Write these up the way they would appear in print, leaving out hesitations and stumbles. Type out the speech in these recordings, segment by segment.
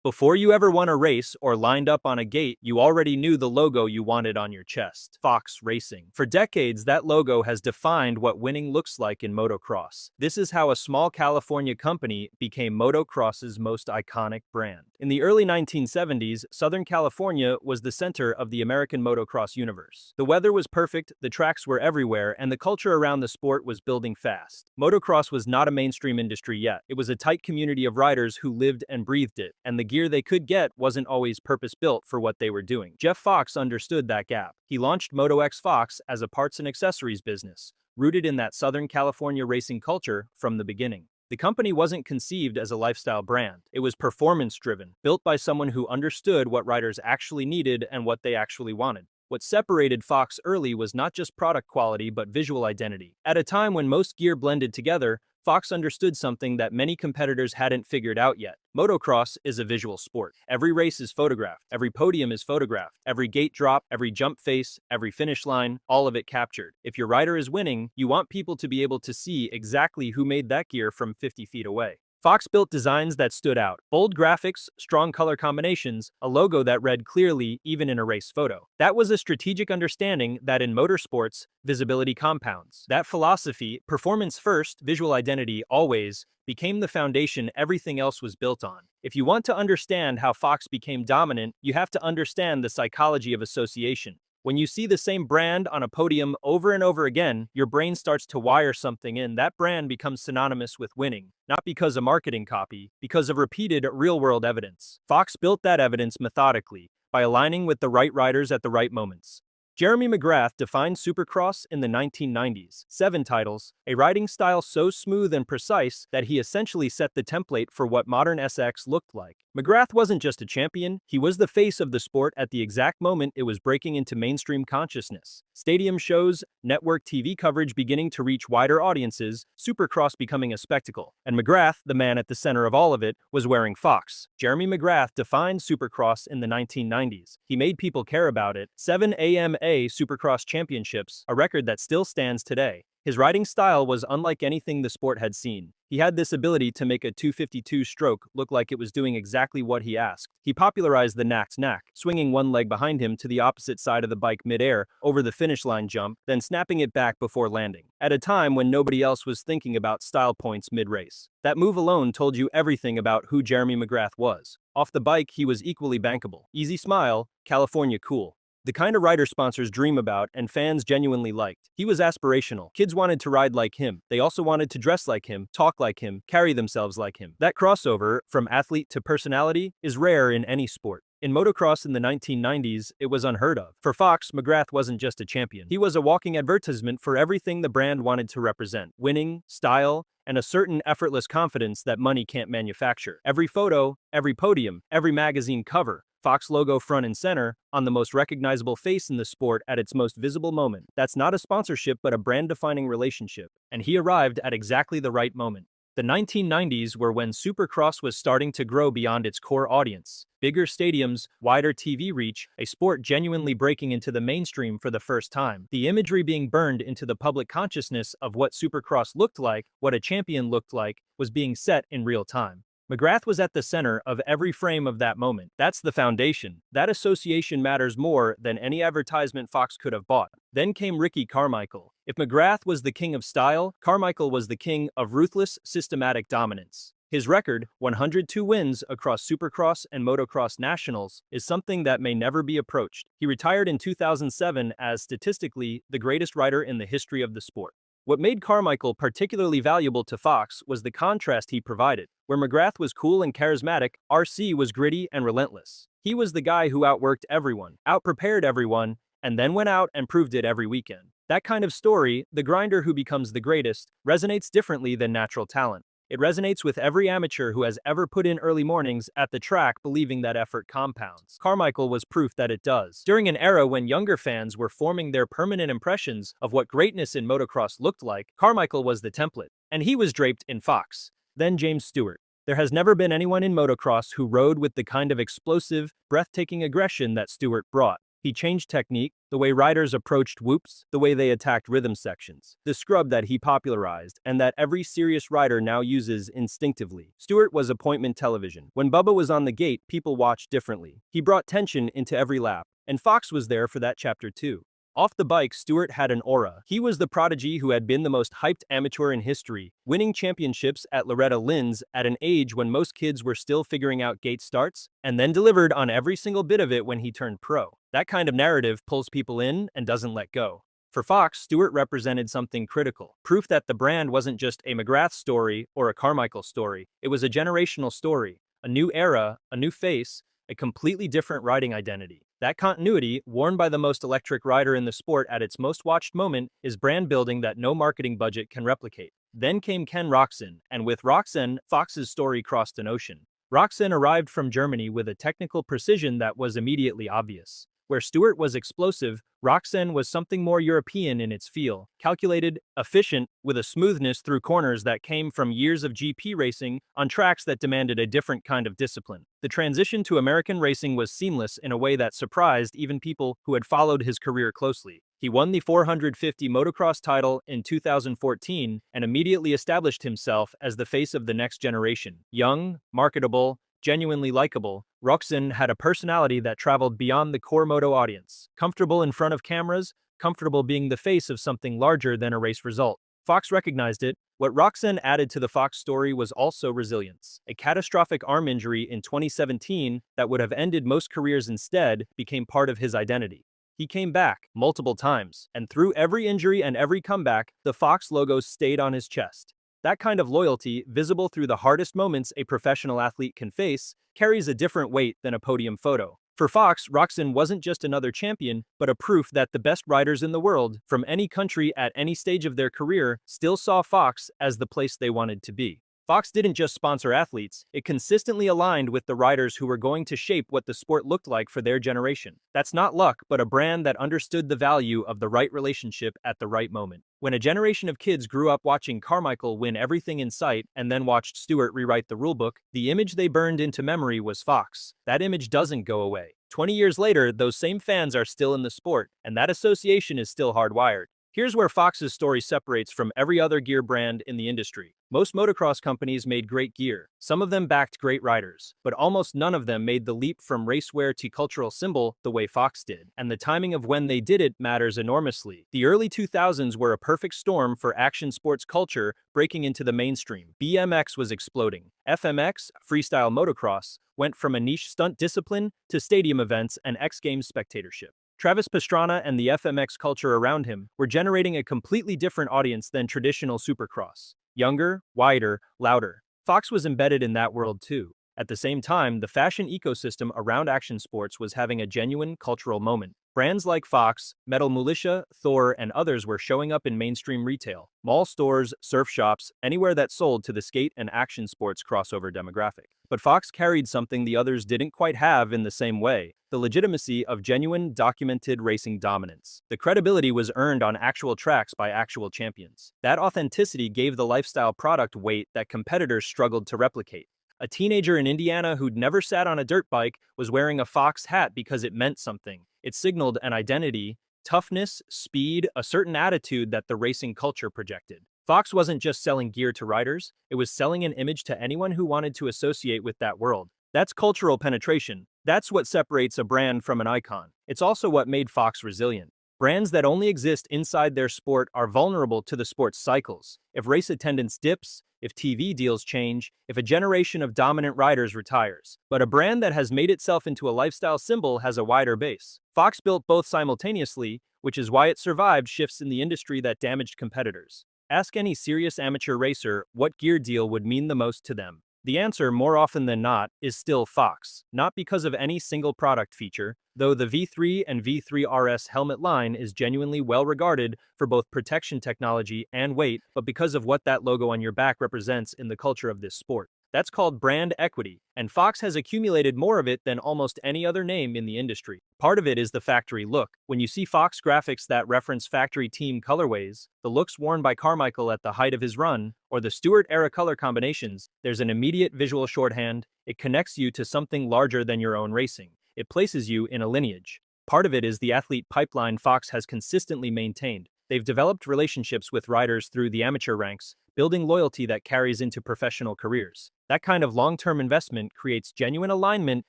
Before you ever won a race or lined up on a gate, you already knew the logo you wanted on your chest. Fox Racing. For decades, that logo has defined what winning looks like in motocross. This is how a small California company became motocross's most iconic brand. In the early 1970s, Southern California was the center of the American motocross universe. The weather was perfect, the tracks were everywhere, and the culture around the sport was building fast. Motocross was not a mainstream industry yet. It was a tight community of riders who lived and breathed it, and the gear they could get wasn't always purpose-built for what they were doing. Jeff Fox understood that gap. He launched MotoX Fox as a parts and accessories business, rooted in that Southern California racing culture from the beginning. The company wasn't conceived as a lifestyle brand. It was performance-driven, built by someone who understood what riders actually needed and what they actually wanted. What separated Fox early was not just product quality but visual identity. At a time when most gear blended together, Fox understood something that many competitors hadn't figured out yet. Motocross is a visual sport. Every race is photographed, every podium is photographed, every gate drop, every jump face, every finish line, all of it captured. If your rider is winning, you want people to be able to see exactly who made that gear from 50 feet away. Fox built designs that stood out. Bold graphics, strong color combinations, a logo that read clearly even in a race photo. That was a strategic understanding that in motorsports, visibility compounds. That philosophy, performance first, visual identity always, became the foundation everything else was built on. If you want to understand how Fox became dominant, you have to understand the psychology of association. When you see the same brand on a podium over and over again, your brain starts to wire something in. That brand becomes synonymous with winning, not because of marketing copy, because of repeated real-world evidence. Fox built that evidence methodically, by aligning with the right riders at the right moments. Jeremy McGrath defined Supercross in the 1990s. 7 titles, a riding style so smooth and precise that he essentially set the template for what modern SX looked like. McGrath wasn't just a champion, he was the face of the sport at the exact moment it was breaking into mainstream consciousness. Stadium shows, network TV coverage beginning to reach wider audiences, Supercross becoming a spectacle. And McGrath, the man at the center of all of it, was wearing Fox. Jeremy McGrath defined Supercross in the 1990s. He made people care about it. 7 AMA Supercross championships, a record that still stands today. His riding style was unlike anything the sport had seen. He had this ability to make a 252 stroke look like it was doing exactly what he asked. He popularized the knack, swinging one leg behind him to the opposite side of the bike midair over the finish line jump, then snapping it back before landing, at a time when nobody else was thinking about style points mid-race. That move alone told you everything about who Jeremy McGrath was. Off the bike, he was equally bankable. Easy smile, California cool. The kind of rider sponsors dream about and fans genuinely liked. He was aspirational. Kids wanted to ride like him. They also wanted to dress like him, talk like him, carry themselves like him. That crossover, from athlete to personality, is rare in any sport. In motocross in the 1990s, it was unheard of. For Fox, McGrath wasn't just a champion. He was a walking advertisement for everything the brand wanted to represent. Winning, style, and a certain effortless confidence that money can't manufacture. Every photo, every podium, every magazine cover, Fox logo front and center, on the most recognizable face in the sport at its most visible moment. That's not a sponsorship but a brand-defining relationship, and he arrived at exactly the right moment. The 1990s were when Supercross was starting to grow beyond its core audience. Bigger stadiums, wider TV reach, a sport genuinely breaking into the mainstream for the first time. The imagery being burned into the public consciousness of what Supercross looked like, what a champion looked like, was being set in real time. McGrath was at the center of every frame of that moment. That's the foundation. That association matters more than any advertisement Fox could have bought. Then came Ricky Carmichael. If McGrath was the king of style, Carmichael was the king of ruthless, systematic dominance. His record, 102 wins across Supercross and Motocross Nationals, is something that may never be approached. He retired in 2007 as statistically the greatest rider in the history of the sport. What made Carmichael particularly valuable to Fox was the contrast he provided. Where McGrath was cool and charismatic, RC was gritty and relentless. He was the guy who outworked everyone, outprepared everyone, and then went out and proved it every weekend. That kind of story, the grinder who becomes the greatest, resonates differently than natural talent. It resonates with every amateur who has ever put in early mornings at the track believing that effort compounds. Carmichael was proof that it does. During an era when younger fans were forming their permanent impressions of what greatness in motocross looked like, Carmichael was the template. And he was draped in Fox. Then James Stewart. There has never been anyone in motocross who rode with the kind of explosive, breathtaking aggression that Stewart brought. He changed technique, the way riders approached whoops, the way they attacked rhythm sections, the scrub that he popularized, and that every serious rider now uses instinctively. Stewart was appointment television. When Bubba was on the gate, people watched differently. He brought tension into every lap, and Fox was there for that chapter too. Off the bike, Stewart had an aura. He was the prodigy who had been the most hyped amateur in history, winning championships at Loretta Lynn's at an age when most kids were still figuring out gate starts, and then delivered on every single bit of it when he turned pro. That kind of narrative pulls people in and doesn't let go. For Fox, Stewart represented something critical, proof that the brand wasn't just a McGrath story or a Carmichael story. It was a generational story, a new era, a new face, a completely different riding identity. That continuity, worn by the most electric rider in the sport at its most watched moment, is brand building that no marketing budget can replicate. Then came Ken Roczen, and with Roczen, Fox's story crossed an ocean. Roczen arrived from Germany with a technical precision that was immediately obvious. Where Stewart was explosive, Roczen was something more European in its feel, calculated, efficient, with a smoothness through corners that came from years of GP racing on tracks that demanded a different kind of discipline. The transition to American racing was seamless in a way that surprised even people who had followed his career closely. He won the 450 motocross title in 2014 and immediately established himself as the face of the next generation. Young, marketable, genuinely likable, Roczen had a personality that traveled beyond the core moto audience. Comfortable in front of cameras, comfortable being the face of something larger than a race result. Fox recognized it. What Roczen added to the Fox story was also resilience. A catastrophic arm injury in 2017 that would have ended most careers instead became part of his identity. He came back multiple times, and through every injury and every comeback, the Fox logo stayed on his chest. That kind of loyalty, visible through the hardest moments a professional athlete can face, carries a different weight than a podium photo. For Fox, Roczen wasn't just another champion, but a proof that the best riders in the world, from any country at any stage of their career, still saw Fox as the place they wanted to be. Fox didn't just sponsor athletes, it consistently aligned with the riders who were going to shape what the sport looked like for their generation. That's not luck, but a brand that understood the value of the right relationship at the right moment. When a generation of kids grew up watching Carmichael win everything in sight and then watched Stewart rewrite the rulebook, the image they burned into memory was Fox. That image doesn't go away. 20 years later, those same fans are still in the sport, and that association is still hardwired. Here's where Fox's story separates from every other gear brand in the industry. Most motocross companies made great gear. Some of them backed great riders, but almost none of them made the leap from racewear to cultural symbol the way Fox did. And the timing of when they did it matters enormously. The early 2000s were a perfect storm for action sports culture breaking into the mainstream. BMX was exploding. FMX, freestyle motocross, went from a niche stunt discipline to stadium events and X Games spectatorship. Travis Pastrana and the FMX culture around him were generating a completely different audience than traditional Supercross. Younger, wider, louder. Fox was embedded in that world too. At the same time, the fashion ecosystem around action sports was having a genuine cultural moment. Brands like Fox, Metal Militia, Thor, and others were showing up in mainstream retail, mall stores, surf shops, anywhere that sold to the skate and action sports crossover demographic. But Fox carried something the others didn't quite have in the same way: the legitimacy of genuine, documented racing dominance. The credibility was earned on actual tracks by actual champions. That authenticity gave the lifestyle product weight that competitors struggled to replicate. A teenager in Indiana who'd never sat on a dirt bike was wearing a Fox hat because it meant something. It signaled an identity, toughness, speed, a certain attitude that the racing culture projected. Fox wasn't just selling gear to riders, it was selling an image to anyone who wanted to associate with that world. That's cultural penetration. That's what separates a brand from an icon. It's also what made Fox resilient. Brands that only exist inside their sport are vulnerable to the sport's cycles. If race attendance dips, if TV deals change, if a generation of dominant riders retires. But a brand that has made itself into a lifestyle symbol has a wider base. Fox built both simultaneously, which is why it survived shifts in the industry that damaged competitors. Ask any serious amateur racer what gear deal would mean the most to them. The answer, more often than not, is still Fox. Not because of any single product feature, though the V3 and V3 RS helmet line is genuinely well regarded for both protection technology and weight, but because of what that logo on your back represents in the culture of this sport. That's called brand equity, and Fox has accumulated more of it than almost any other name in the industry. Part of it is the factory look. When you see Fox graphics that reference factory team colorways, the looks worn by Carmichael at the height of his run, or the Stewart-era color combinations, there's an immediate visual shorthand. It connects you to something larger than your own racing. It places you in a lineage. Part of it is the athlete pipeline Fox has consistently maintained. They've developed relationships with riders through the amateur ranks, building loyalty that carries into professional careers. That kind of long-term investment creates genuine alignment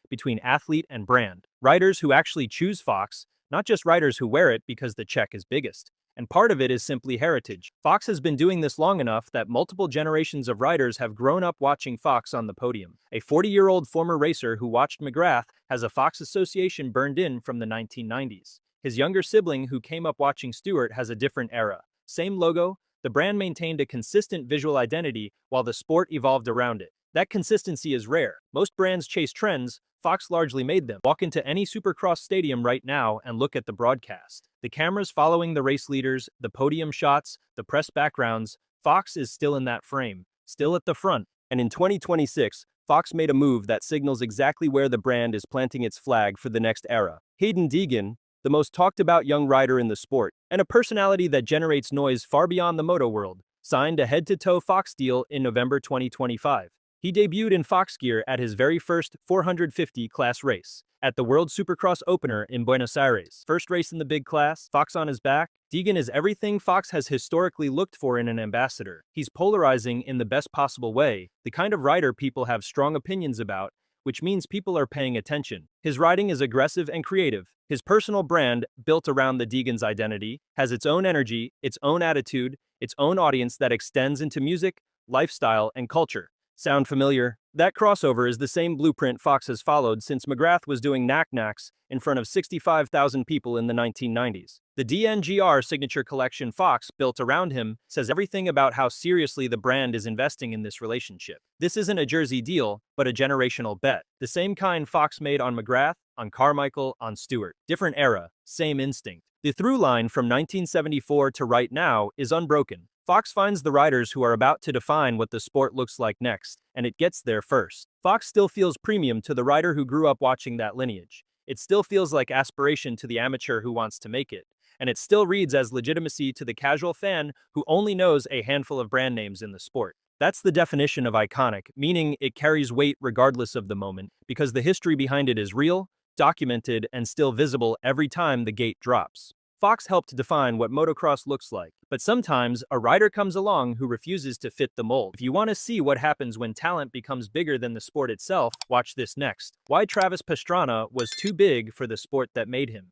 between athlete and brand. Riders who actually choose Fox, not just riders who wear it because the check is biggest. And part of it is simply heritage. Fox has been doing this long enough that multiple generations of riders have grown up watching Fox on the podium. A 40-year-old former racer who watched McGrath has a Fox association burned in from the 1990s. His younger sibling who came up watching Stewart has a different era. Same logo, the brand maintained a consistent visual identity while the sport evolved around it. That consistency is rare. Most brands chase trends, Fox largely made them. Walk into any Supercross stadium right now and look at the broadcast. The cameras following the race leaders, the podium shots, the press backgrounds, Fox is still in that frame, still at the front. And in 2026, Fox made a move that signals exactly where the brand is planting its flag for the next era. Hayden Deegan, the most talked about young rider in the sport, and a personality that generates noise far beyond the moto world, signed a head-to-toe Fox deal in November 2025. He debuted in Fox gear at his very first 450 class race, at the World Supercross opener in Buenos Aires. First race in the big class, Fox on his back. Deegan is everything Fox has historically looked for in an ambassador. He's polarizing in the best possible way, the kind of rider people have strong opinions about, which means people are paying attention. His riding is aggressive and creative. His personal brand, built around the Deegan's identity, has its own energy, its own attitude, its own audience that extends into music, lifestyle, and culture. Sound familiar? That crossover is the same blueprint Fox has followed since McGrath was doing knack-knacks in front of 65,000 people in the 1990s. The DNGR signature collection Fox built around him says everything about how seriously the brand is investing in this relationship. This isn't a jersey deal, but a generational bet. The same kind Fox made on McGrath, on Carmichael, on Stewart. Different era, same instinct. The through line from 1974 to right now is unbroken. Fox finds the riders who are about to define what the sport looks like next, and it gets there first. Fox still feels premium to the rider who grew up watching that lineage. It still feels like aspiration to the amateur who wants to make it. And it still reads as legitimacy to the casual fan who only knows a handful of brand names in the sport. That's the definition of iconic, meaning it carries weight regardless of the moment, because the history behind it is real, documented, and still visible every time the gate drops. Fox helped define what motocross looks like, but sometimes a rider comes along who refuses to fit the mold. If you want to see what happens when talent becomes bigger than the sport itself, watch this next. Why Travis Pastrana was too big for the sport that made him.